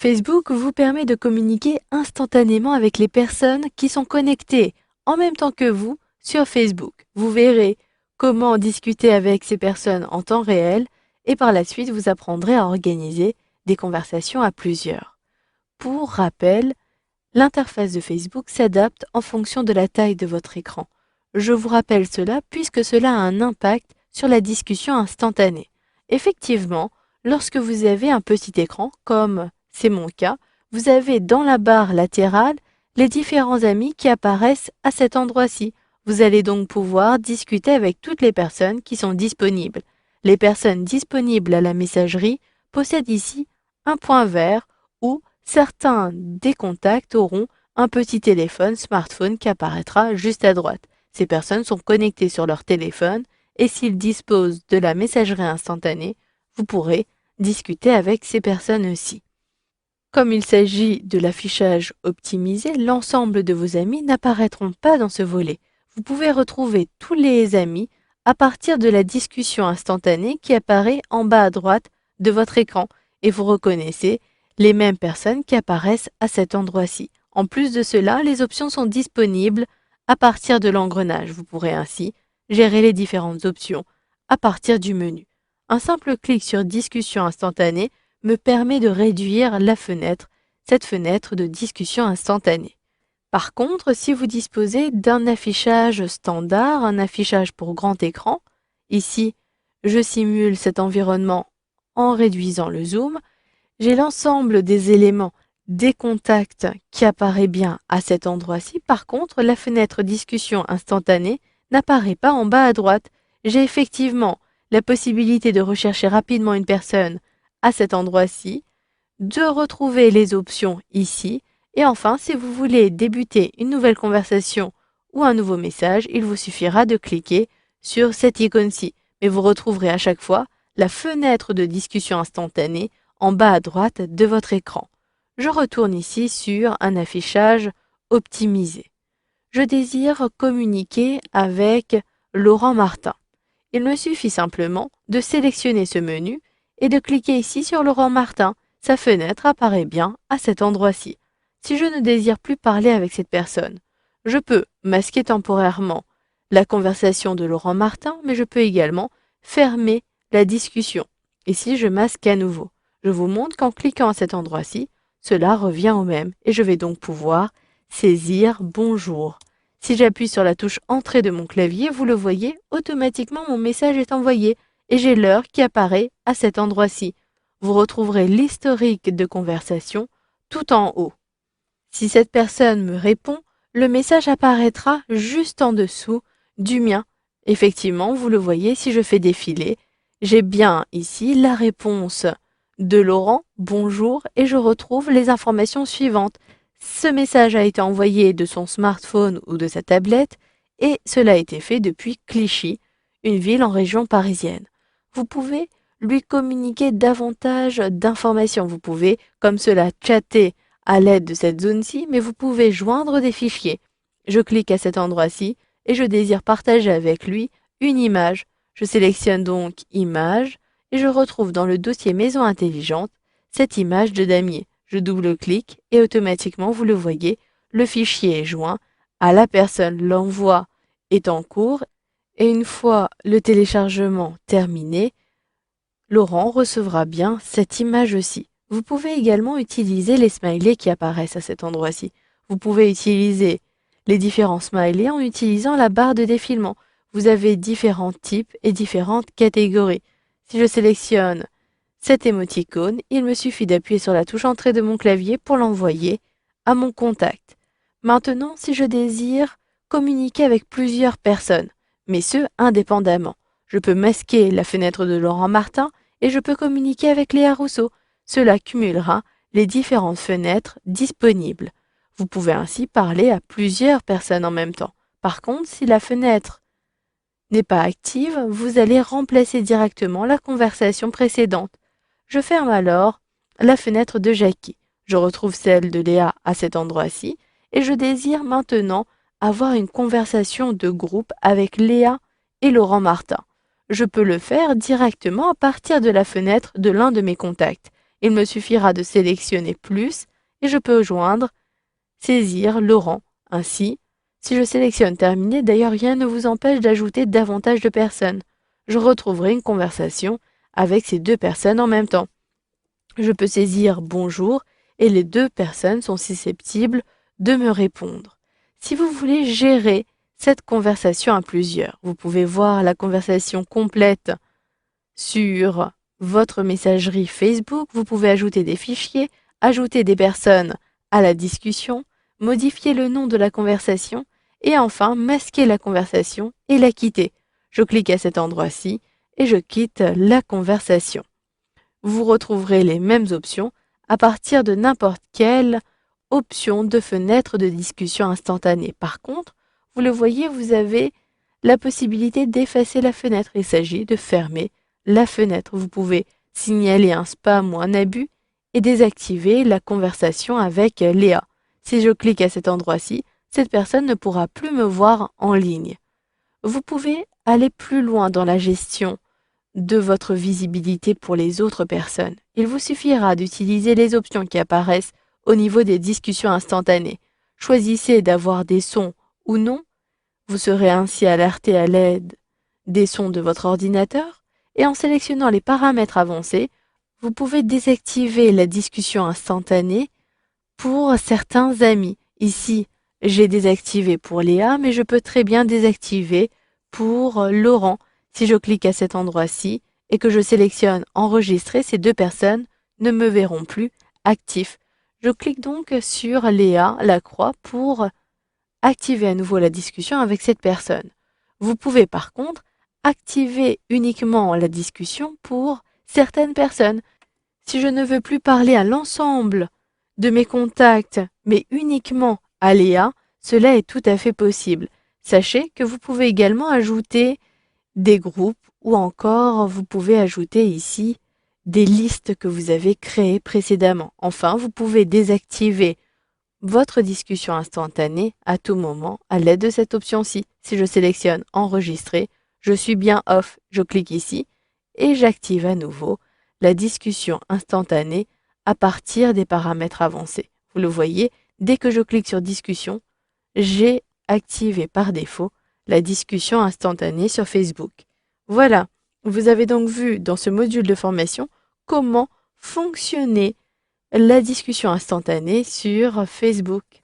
Facebook vous permet de communiquer instantanément avec les personnes qui sont connectées en même temps que vous sur Facebook. Vous verrez comment discuter avec ces personnes en temps réel et par la suite vous apprendrez à organiser des conversations à plusieurs. Pour rappel, l'interface de Facebook s'adapte en fonction de la taille de votre écran. Je vous rappelle cela puisque cela a un impact sur la discussion instantanée. Effectivement, lorsque vous avez un petit écran, comme c'est mon cas, vous avez dans la barre latérale les différents amis qui apparaissent à cet endroit-ci. Vous allez donc pouvoir discuter avec toutes les personnes qui sont disponibles. Les personnes disponibles à la messagerie possèdent ici un point vert où certains des contacts auront un petit téléphone smartphone qui apparaîtra juste à droite. Ces personnes sont connectées sur leur téléphone et s'ils disposent de la messagerie instantanée, vous pourrez discuter avec ces personnes aussi. Comme il s'agit de l'affichage optimisé, l'ensemble de vos amis n'apparaîtront pas dans ce volet. Vous pouvez retrouver tous les amis à partir de la discussion instantanée qui apparaît en bas à droite de votre écran et vous reconnaissez les mêmes personnes qui apparaissent à cet endroit-ci. En plus de cela, les options sont disponibles à partir de l'engrenage. Vous pourrez ainsi gérer les différentes options à partir du menu. Un simple clic sur discussion instantanée me permet de réduire cette fenêtre de discussion instantanée. Par contre, si vous disposez d'un affichage standard, un affichage pour grand écran, ici, je simule cet environnement en réduisant le zoom, j'ai l'ensemble des éléments des contacts qui apparaît bien à cet endroit-ci. Par contre, la fenêtre discussion instantanée n'apparaît pas en bas à droite. J'ai effectivement la possibilité de rechercher rapidement une personne à cet endroit-ci, de retrouver les options ici, et enfin, si vous voulez débuter une nouvelle conversation ou un nouveau message, il vous suffira de cliquer sur cette icône-ci. Mais vous retrouverez à chaque fois la fenêtre de discussion instantanée en bas à droite de votre écran. Je retourne ici sur un affichage optimisé. Je désire communiquer avec Laurent Martin. Il me suffit simplement de sélectionner ce menu et de cliquer ici sur Laurent Martin. Sa fenêtre apparaît bien à cet endroit-ci. Si je ne désire plus parler avec cette personne, je peux masquer temporairement la conversation de Laurent Martin, mais je peux également fermer la discussion. Ici, je masque à nouveau. Je vous montre qu'en cliquant à cet endroit-ci, cela revient au même et je vais donc pouvoir saisir bonjour. Si j'appuie sur la touche entrée de mon clavier, vous le voyez, automatiquement mon message est envoyé et j'ai l'heure qui apparaît à cet endroit-ci. Vous retrouverez l'historique de conversation tout en haut. Si cette personne me répond, le message apparaîtra juste en dessous du mien. Effectivement, vous le voyez, si je fais défiler, j'ai bien ici la réponse de Laurent, bonjour, et je retrouve les informations suivantes. Ce message a été envoyé de son smartphone ou de sa tablette et cela a été fait depuis Clichy, une ville en région parisienne. Vous pouvez lui communiquer davantage d'informations. Vous pouvez, comme cela, chatter à l'aide de cette zone-ci, mais vous pouvez joindre des fichiers. Je clique à cet endroit-ci et je désire partager avec lui une image. Je sélectionne donc Image et je retrouve dans le dossier Maison intelligente cette image de damier. Je double-clique et automatiquement, vous le voyez, le fichier est joint à la personne. L'envoi est en cours et une fois le téléchargement terminé, Laurent recevra bien cette image aussi. Vous pouvez également utiliser les smileys qui apparaissent à cet endroit-ci. Vous pouvez utiliser les différents smileys en utilisant la barre de défilement. Vous avez différents types et différentes catégories. Si je sélectionne cet émoticône, il me suffit d'appuyer sur la touche entrée de mon clavier pour l'envoyer à mon contact. Maintenant, si je désire communiquer avec plusieurs personnes, mais ce indépendamment, je peux masquer la fenêtre de Laurent Martin et je peux communiquer avec Léa Rousseau. Cela cumulera les différentes fenêtres disponibles. Vous pouvez ainsi parler à plusieurs personnes en même temps. Par contre, si la fenêtre n'est pas active, vous allez remplacer directement la conversation précédente. Je ferme alors la fenêtre de Jackie. Je retrouve celle de Léa à cet endroit-ci et je désire maintenant avoir une conversation de groupe avec Léa et Laurent Martin. Je peux le faire directement à partir de la fenêtre de l'un de mes contacts. Il me suffira de sélectionner plus et je peux joindre, saisir Laurent. Ainsi, si je sélectionne terminer, d'ailleurs rien ne vous empêche d'ajouter davantage de personnes. Je retrouverai une conversation avec ces deux personnes en même temps. Je peux saisir bonjour et les deux personnes sont susceptibles de me répondre. Si vous voulez gérer cette conversation à plusieurs, vous pouvez voir la conversation complète sur votre messagerie Facebook. Vous pouvez ajouter des fichiers, ajouter des personnes à la discussion, modifier le nom de la conversation et enfin masquer la conversation et la quitter. Je clique à cet endroit-ci et je quitte la conversation. Vous retrouverez les mêmes options à partir de n'importe quelle option de fenêtre de discussion instantanée. Par contre, vous le voyez, vous avez la possibilité d'effacer la fenêtre. Il s'agit de fermer la fenêtre. Vous pouvez signaler un spam ou un abus et désactiver la conversation avec Léa. Si je clique à cet endroit-ci, cette personne ne pourra plus me voir en ligne. Vous pouvez aller plus loin dans la gestion de votre visibilité pour les autres personnes. Il vous suffira d'utiliser les options qui apparaissent au niveau des discussions instantanées. Choisissez d'avoir des sons ou non. Vous serez ainsi alerté à l'aide des sons de votre ordinateur et en sélectionnant les paramètres avancés, vous pouvez désactiver la discussion instantanée pour certains amis. Ici, j'ai désactivé pour Léa, mais je peux très bien désactiver pour Laurent. Si je clique à cet endroit-ci et que je sélectionne enregistrer, ces deux personnes ne me verront plus actifs. Je clique donc sur Léa, la croix, pour activer à nouveau la discussion avec cette personne. Vous pouvez par contre activer uniquement la discussion pour certaines personnes. Si je ne veux plus parler à l'ensemble de mes contacts, mais uniquement à Léa, cela est tout à fait possible. Sachez que vous pouvez également ajouter des groupes ou encore vous pouvez ajouter ici des listes que vous avez créées précédemment. Enfin, vous pouvez désactiver votre discussion instantanée à tout moment à l'aide de cette option-ci. Si je sélectionne enregistrer, je suis bien off, je clique ici et j'active à nouveau la discussion instantanée à partir des paramètres avancés. Vous le voyez, dès que je clique sur discussion, j'ai activé par défaut la discussion instantanée sur Facebook. Voilà, vous avez donc vu dans ce module de formation comment fonctionnait la discussion instantanée sur Facebook.